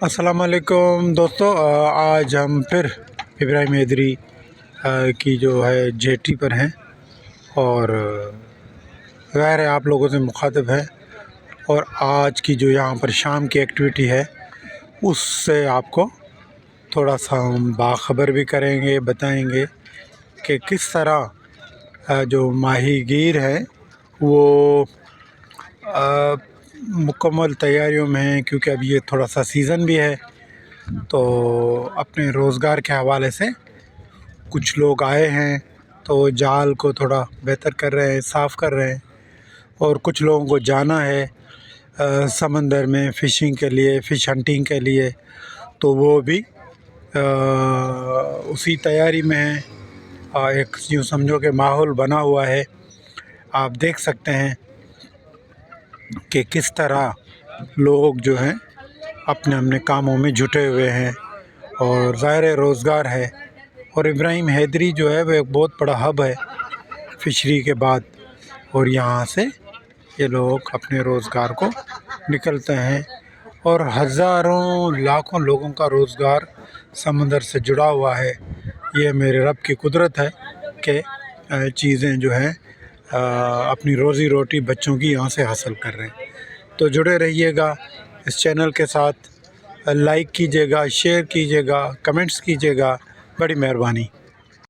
السلام علیکم دوستو، آج ہم پھر ابراہیم حیدری کی جو ہے جیٹی پر ہیں اور غیر آپ لوگوں سے مخاطب ہے، اور آج کی جو یہاں پر شام کی ایکٹیویٹی ہے اس سے آپ کو تھوڑا سا ہم باخبر بھی کریں گے، بتائیں گے کہ کس طرح جو ماہی گیر ہیں وہ مکمل تیاریوں میں ہیں، کیونکہ اب یہ تھوڑا سا سیزن بھی ہے، تو اپنے روزگار کے حوالے سے کچھ لوگ آئے ہیں تو جال کو تھوڑا بہتر کر رہے ہیں، صاف کر رہے ہیں، اور کچھ لوگوں کو جانا ہے سمندر میں فشنگ کے لیے، فش ہنٹنگ کے لیے، تو وہ بھی اسی تیاری میں ہیں۔ ایک یوں سمجھو کہ ماحول بنا ہوا ہے، آپ دیکھ سکتے ہیں کہ کس طرح لوگ جو ہیں اپنے اپنے کاموں میں جٹے ہوئے ہیں، اور ظاہر روزگار ہے، اور ابراہیم حیدری جو ہے وہ ایک بہت بڑا ہب ہے فشری کے بعد، اور یہاں سے یہ لوگ اپنے روزگار کو نکلتے ہیں، اور ہزاروں لاکھوں لوگوں کا روزگار سمندر سے جڑا ہوا ہے۔ یہ میرے رب کی قدرت ہے کہ چیزیں جو ہیں اپنی روزی روٹی بچوں کی یہاں سے حاصل کر رہے ہیں۔ تو جڑے رہیے گا اس چینل کے ساتھ، لائک کیجیے گا، شیئر کیجیے گا، کمنٹس کیجیے گا، بڑی مہربانی۔